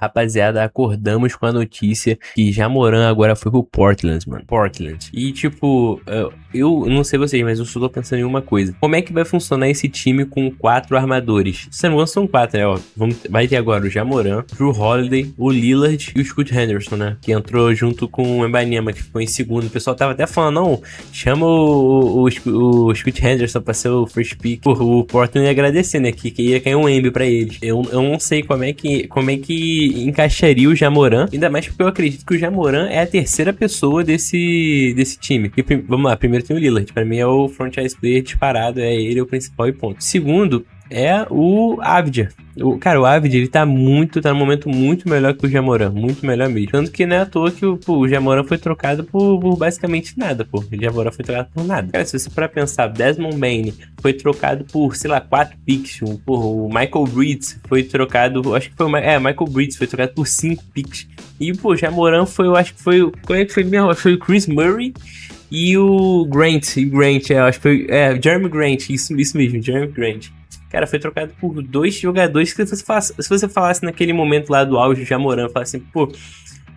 Rapaziada, acordamos com a notícia que Jamoran agora foi pro Portland, mano. Portland. E, tipo, eu não sei vocês, mas eu só tô pensando em uma coisa. Como é que vai funcionar esse time com 4 armadores? Se não me engano, são 4, né? Ó, vai ter agora o Jamoran, o Jrue Holiday, o Lillard e o Scoot Henderson, né? Que entrou junto com o Mbanyama, que ficou em segundo. O pessoal tava até falando, não, chama o Scoot Henderson pra ser o first pick. Pô, o Portland ia agradecer, né? Que ia cair um Embi pra eles. Eu não sei como é que encaixaria o Jamoran, ainda mais porque eu acredito que o Jamoran é a terceira pessoa desse time. E, vamos lá, primeiro tem o Lillard, pra mim é o franchise player disparado, é ele o principal e ponto. Segundo, é o Avdija. Cara, o Avdija, ele tá num momento muito melhor que o Jamoran, muito melhor mesmo. Tanto que não é à toa que o Jamoran foi trocado por basicamente nada, pô. O Jamoran foi trocado por nada. Cara, se você for pensar, Desmond Bane foi trocado por, sei lá, 4 picks. O Michael Bridges foi trocado, acho que foi Michael Bridges foi trocado por 5 picks. E, pô, Jamoran foi, eu acho que foi, como é que foi mesmo? Foi o Chris Murray e o Grant, eu acho que foi, Jeremy Grant, isso mesmo, Jeremy Grant. Cara, foi trocado por 2 jogadores que se você falasse naquele momento lá do auge do Jamoran, falasse assim, pô,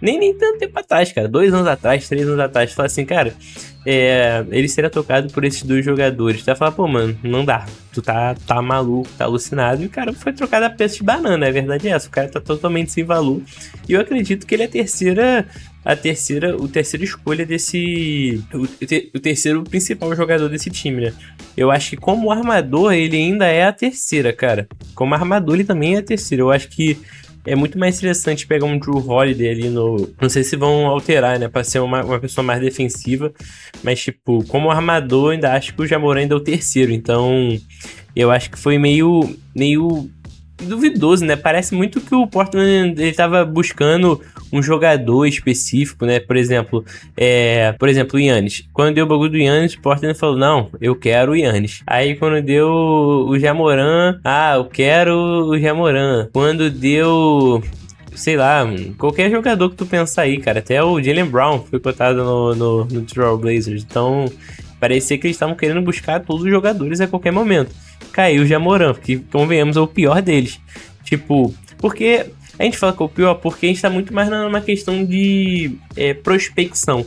nem tanto tempo atrás, cara, 2 anos atrás, 3 anos atrás, falasse assim, cara, ele seria tocado por esses 2 jogadores. Tu vai falar, pô, mano, não dá, tu tá maluco, tá alucinado, e o cara foi trocado a preço de banana, a verdade é essa, o cara tá totalmente sem valor, e eu acredito que ele é a terceira escolha desse, o terceiro principal jogador desse time, né? Eu acho que como armador ele ainda é a terceira, cara. Como armador ele também é a terceira. Eu acho que é muito mais interessante pegar um Jrue Holiday ali no... Não sei se vão alterar, né? Pra ser uma pessoa mais defensiva. Mas, tipo, como armador, ainda acho que o Jamoran ainda é o terceiro. Então, eu acho que foi meio duvidoso, né? Parece muito que o Portland ele tava buscando um jogador específico, né? Por exemplo, o Giannis. Quando deu o bagulho do Giannis, o Portland falou, não, eu quero o Giannis. Aí quando deu o Jamoran, eu quero o Jamoran. Quando deu... sei lá, qualquer jogador que tu pensar aí, cara. Até o Jaylen Brown foi cotado no Trail Blazers. Então, parecia que eles estavam querendo buscar todos os jogadores a qualquer momento. Caiu o Jamoran, que, convenhamos, é o pior deles. Tipo, porque... a gente fala que é o pior porque a gente tá muito mais numa questão de prospecção.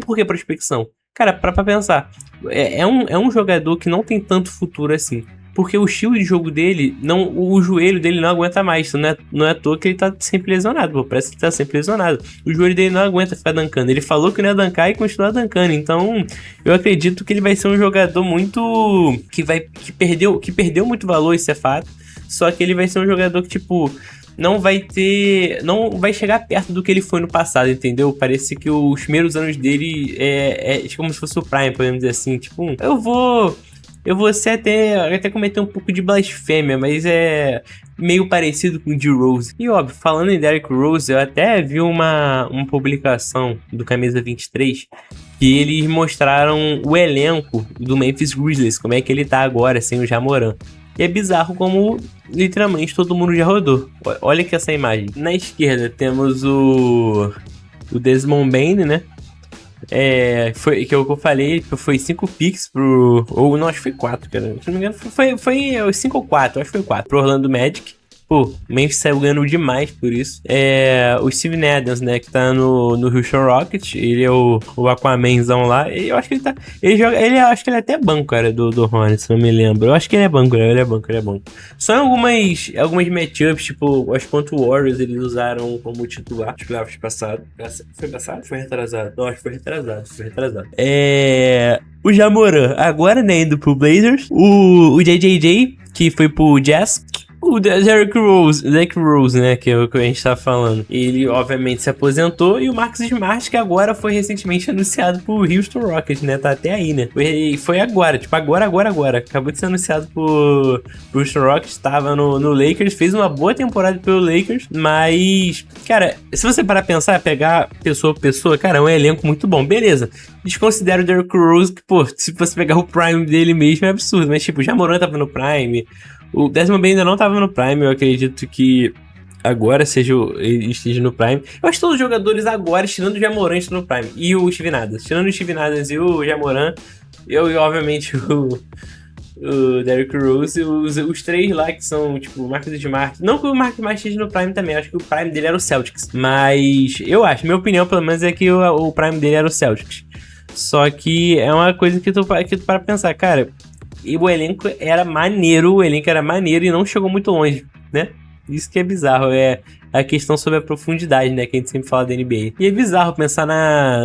Por que prospecção? Cara, pra pensar, é um jogador que não tem tanto futuro assim. Porque o estilo de jogo dele, o joelho dele não aguenta mais. Não é à toa que ele tá sempre lesionado, pô. Parece que ele tá sempre lesionado. O joelho dele não aguenta ficar dancando. Ele falou que não ia dancar e continua dancando. Então, eu acredito que ele vai ser um jogador muito... que perdeu muito valor, isso é fato. Só que ele vai ser um jogador que, tipo... não vai chegar perto do que ele foi no passado, entendeu? Parece que os primeiros anos dele é como se fosse o Prime, podemos dizer assim. Tipo, eu vou ser até cometer um pouco de blasfêmia, mas é meio parecido com o D-Rose. E óbvio, falando em Derrick Rose, eu até vi uma publicação do Camisa 23 que eles mostraram o elenco do Memphis Grizzlies, como é que ele tá agora, sem o Jamoran. E é bizarro como literalmente todo mundo já rodou. Olha aqui essa imagem. Na esquerda temos o Desmond Bane, né? Foi que eu falei, foi 5 picks pro... ou não, acho que foi 4, cara. Se não me engano, foi 5 ou 4, acho que foi 4. Pro Orlando Magic. Pô, o Memphis saiu ganhando demais por isso. O Steven Adams, né, que tá no Houston Rockets. Ele é o Aquamanzão lá. E eu acho que ele tá... acho que ele é até banco, cara, do Hornets, se não me lembro. Eu acho que ele é banco, ele é banco. Só em algumas matchups, tipo, acho que contra o Warriors eles usaram como titular. Acho que lá foi passado. Foi passado? Foi retrasado? Não, acho que foi retrasado. O Jamoran, agora, né, indo pro Blazers. O JJJ, que foi pro Jazz. O Derrick Rose, né, que é o que a gente tá falando. Ele, obviamente, se aposentou. E o Marcus Smart, que agora foi recentemente anunciado pro Houston Rockets, né? Tá até aí, né? Foi agora, tipo, agora. Acabou de ser anunciado pro Houston Rockets. Tava no Lakers, fez uma boa temporada pelo Lakers. Mas, cara, se você parar pra pensar, pegar pessoa por pessoa, cara, é um elenco muito bom. Beleza. Desconsidera o Derrick Rose, que, pô, se você pegar o prime dele mesmo, é absurdo. Mas, tipo, o Jamoran tava no prime. O Desmond Bane ainda não tava no Prime, eu acredito que agora ele esteja no Prime. Eu acho que todos os jogadores agora, tirando o Jamoran, estão no Prime. E o Steven Adams. Tirando o Steven Adams e o Jamoran, e obviamente o Derrick Rose, os três lá que são, tipo, o Marcus Smart. Não que o Marcus Smart esteja no Prime também, acho que o Prime dele era o Celtics. Mas eu acho, minha opinião pelo menos é que o Prime dele era o Celtics. Só que é uma coisa que tu para pensar, cara, e o elenco era maneiro e não chegou muito longe, né? Isso que é bizarro, é a questão sobre a profundidade, né, que a gente sempre fala da NBA. E é bizarro pensar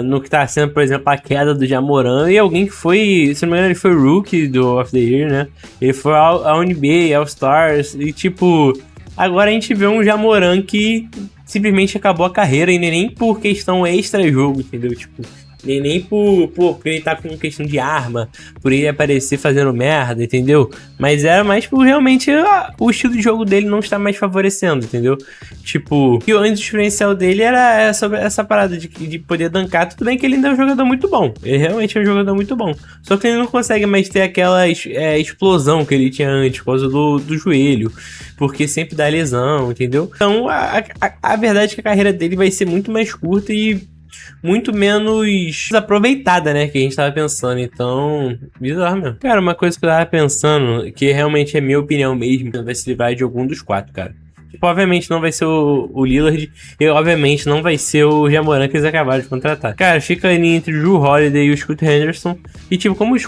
no que tá sendo, por exemplo, a queda do Ja Morant e alguém que foi, se não me engano, ele foi Rookie do of the Year, né? Ele foi ao NBA, All Stars, e tipo, agora a gente vê um Ja Morant que simplesmente acabou a carreira e nem por questão extra-jogo, entendeu? Tipo, nem por ele tá com questão de arma, por ele aparecer fazendo merda, entendeu? Mas era mais por realmente o estilo de jogo dele não estar mais favorecendo, entendeu? Tipo, e o diferencial dele era sobre essa parada de poder dancar. Tudo bem que ele ainda é um jogador muito bom, ele realmente é um jogador muito bom. Só que ele não consegue mais ter aquela explosão que ele tinha antes, por causa do joelho, porque sempre dá lesão, entendeu? Então a verdade é que a carreira dele vai ser muito mais curta e muito menos aproveitada, né, que a gente tava pensando. Então, bizarro mesmo. Cara, uma coisa que eu tava pensando, que realmente é minha opinião mesmo, vai se livrar de algum dos quatro, cara. Tipo, obviamente não vai ser o Lillard e obviamente não vai ser o Ja Morant que eles acabaram de contratar. Cara, fica ali entre o Jrue Holiday e o Scoot Henderson. E tipo, como o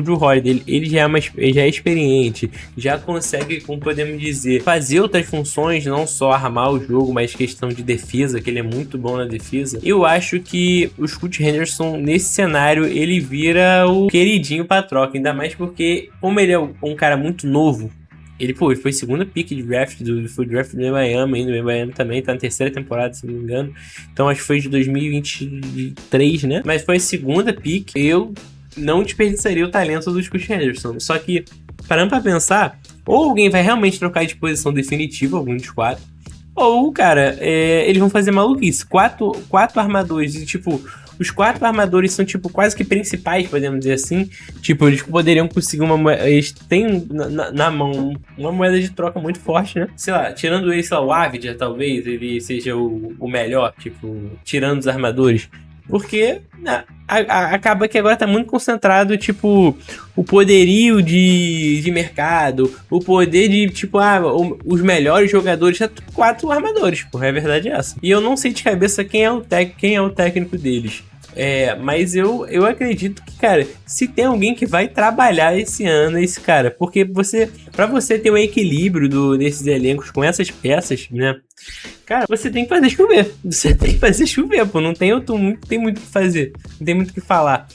Jrue Holiday, ele já é experiente, já consegue, como podemos dizer, fazer outras funções, não só armar o jogo, mas questão de defesa, que ele é muito bom na defesa. Eu acho que o Scoot Henderson, nesse cenário, ele vira o queridinho pra troca, ainda mais porque, como ele é um cara muito novo, ele foi segunda pick de draft, foi draft do Miami, ainda o Miami também tá na terceira temporada, se não me engano. Então acho que foi de 2023, né? Mas foi a segunda pick. Eu não desperdiçaria o talento do Scoot Henderson. Só que, parando pra pensar, ou alguém vai realmente trocar de posição definitiva, algum dos quatro, ou, cara, eles vão fazer maluquice. Quatro armadores e, tipo, os quatro armadores são, tipo, quase que principais, podemos dizer assim. Tipo, eles poderiam conseguir uma moeda. Eles têm na mão uma moeda de troca muito forte, né? Sei lá, tirando ele, sei lá, o Avdija, talvez, ele seja o melhor, tipo, tirando os armadores. Porque acaba que agora tá muito concentrado, tipo, o poderio de mercado, o poder de, tipo, os melhores jogadores, quatro armadores, porra, a verdade é essa. E eu não sei de cabeça quem é o técnico deles. Mas eu acredito que, cara, se tem alguém que vai trabalhar esse ano, é esse cara. Porque pra você ter um equilíbrio desses elencos com essas peças, né? Cara, você tem que fazer chover. Você tem que fazer chover, pô. Não tem muito o que fazer. Não tem muito o que falar.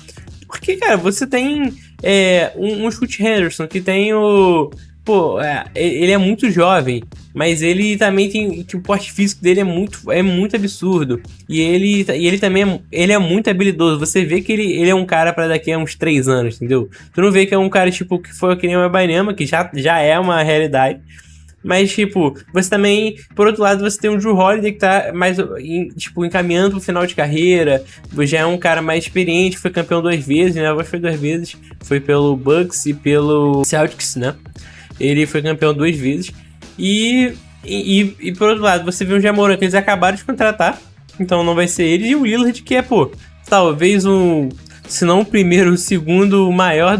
Porque, cara, você tem um Scoot Henderson que tem o... Pô, ele é muito jovem, mas ele também tem... Tipo, o porte físico dele é muito absurdo. E ele também ele é muito habilidoso. Você vê que ele é um cara pra daqui a uns 3 anos, entendeu? Tu não vê que é um cara, tipo, que foi que nem o Ibanyama, que já é uma realidade. Mas, tipo, você também, por outro lado, você tem o Jrue Holiday que tá mais, encaminhando pro final de carreira. Já é um cara mais experiente, foi campeão 2 vezes, né? Agora foi 2 vezes. Foi pelo Bucks e pelo Celtics, né? Ele foi campeão 2 vezes. E por outro lado, você vê o Ja Morant que eles acabaram de contratar. Então não vai ser ele. E o Lillard que é, pô, talvez se não o primeiro, o segundo maior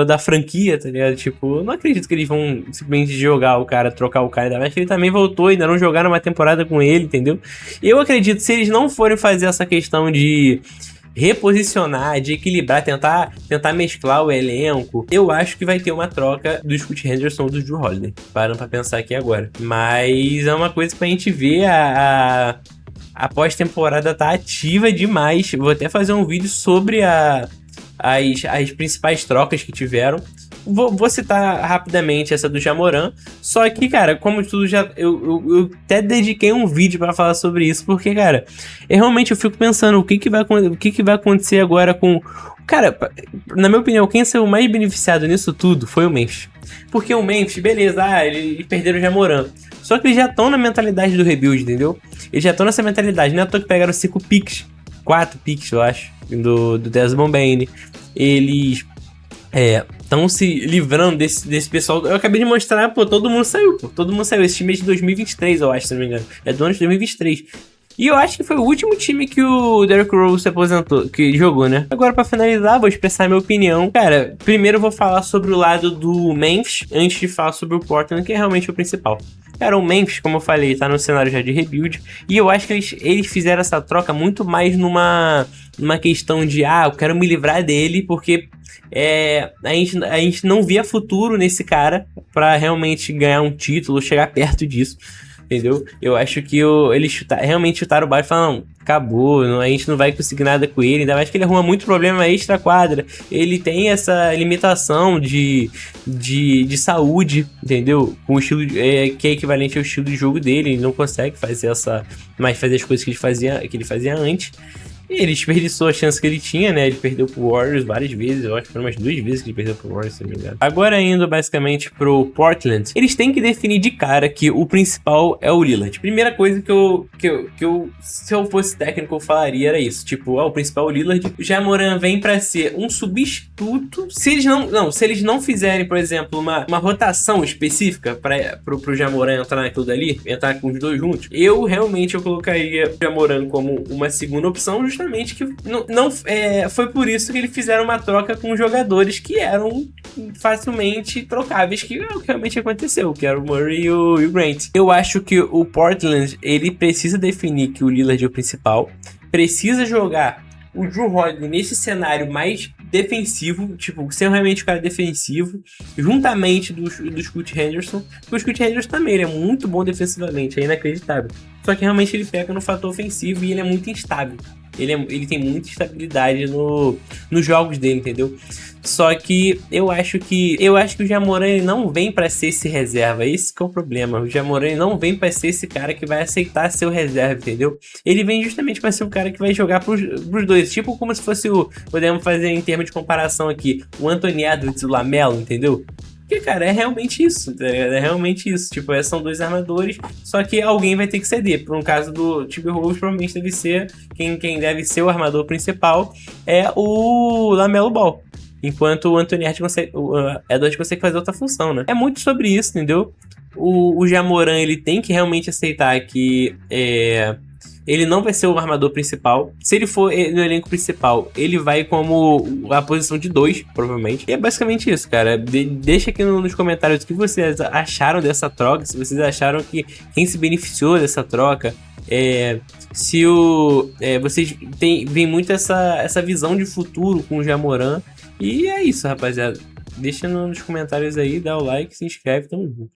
da franquia, tá ligado? Tipo, eu não acredito que eles vão simplesmente jogar o cara, trocar o cara. Ainda mais que ele também voltou, ainda não jogaram uma temporada com ele, entendeu? Eu acredito que se eles não forem fazer essa questão de reposicionar, de equilibrar, tentar mesclar o elenco, eu acho que vai ter uma troca do Scoot Henderson ou do Jrue Holiday. Parando pra pensar aqui agora. Mas é uma coisa pra gente ver a pós-temporada tá ativa demais. Vou até fazer um vídeo sobre as principais trocas que tiveram. Vou citar rapidamente essa do Ja Morant. Só que, cara, como tudo já... Eu até dediquei um vídeo pra falar sobre isso. Porque, cara, eu fico pensando o que vai acontecer agora com... Cara, na minha opinião, quem saiu mais beneficiado nisso tudo foi o Memphis. Porque o Memphis, beleza, eles perderam o Ja Morant. Só que eles já estão na mentalidade do rebuild, entendeu? Eles já estão nessa mentalidade. Não é à toa que pegaram 5 picks. 4 picks, eu acho. Do Desmond Bane. Eles estão se livrando desse pessoal. Eu acabei de mostrar, pô, todo mundo saiu, pô. Todo mundo saiu. Esse time é de 2023, eu acho, se não me engano. É do ano de 2023. E eu acho que foi o último time que o Derrick Rose se aposentou, que jogou, né? Agora, pra finalizar, vou expressar minha opinião. Cara, primeiro eu vou falar sobre o lado do Memphis, antes de falar sobre o Portland, que é realmente o principal. Cara, o Memphis, como eu falei, tá no cenário já de rebuild. E eu acho que eles fizeram essa troca muito mais numa questão de, eu quero me livrar dele, porque a gente não via futuro nesse cara pra realmente ganhar um título, chegar perto disso. Entendeu? Eu acho que eles realmente chutaram o balde e falaram, não, acabou, a gente não vai conseguir nada com ele. Ainda mais que ele arruma muito problema extra-quadra. Ele tem essa limitação de saúde, entendeu? Com o estilo que é equivalente ao estilo de jogo dele. Ele não consegue fazer fazer as coisas que ele fazia antes. E ele desperdiçou a chance que ele tinha, né? Ele perdeu pro Warriors várias vezes. Eu acho que foram umas 2 vezes que ele perdeu pro Warriors, se não me engano. Agora indo basicamente pro Portland, eles têm que definir de cara que o principal é o Lillard. Primeira coisa que eu se eu fosse técnico, eu falaria era isso. Tipo, o principal é o Lillard. O Ja Morant vem pra ser um substituto. Se eles não fizerem, por exemplo, uma rotação específica pro Ja Morant entrar naquilo dali, entrar com os dois juntos, eu colocaria o Ja Morant como uma segunda opção, justamente que foi por isso que eles fizeram uma troca com jogadores que eram facilmente trocáveis, que é o que realmente aconteceu, que era o Murray e o Grant. Eu acho que o Portland, ele precisa definir que o Lillard é o principal, precisa jogar o Jrue Holiday nesse cenário mais defensivo, tipo, ser realmente um cara defensivo, juntamente do Scoot Henderson, porque o Scoot Henderson também, ele é muito bom defensivamente, é inacreditável. Só que realmente ele peca no fator ofensivo e ele é muito instável. Ele tem muita instabilidade nos jogos dele, entendeu? Só que eu acho que o Ja Morant, ele não vem pra ser esse reserva. Esse que é o problema. O Ja Morant, ele não vem pra ser esse cara que vai aceitar ser o reserva, entendeu? Ele vem justamente pra ser o cara que vai jogar pros dois. Tipo como se fosse podemos fazer em termos de comparação aqui, o Anthony Edwards e o LaMelo, entendeu? Porque, cara, é realmente isso, tá ligado? É realmente isso. Tipo, são dois armadores, só que alguém vai ter que ceder. Por um caso do Timberwolves, provavelmente deve ser quem deve ser o armador principal é o LaMelo Ball. Enquanto o Anthony Edwards consegue fazer outra função, né? É muito sobre isso, entendeu? O Ja Morant, ele tem que realmente aceitar que ele não vai ser o armador principal. Se ele for no elenco principal, ele vai como a posição de 2, provavelmente. E é basicamente isso, cara. Deixa aqui nos comentários o que vocês acharam dessa troca. Se vocês acharam que quem se beneficiou dessa troca. Se vocês veem muito essa visão de futuro com o Ja Morant. E é isso, rapaziada. Deixa nos comentários aí, dá o like, se inscreve, tamo junto.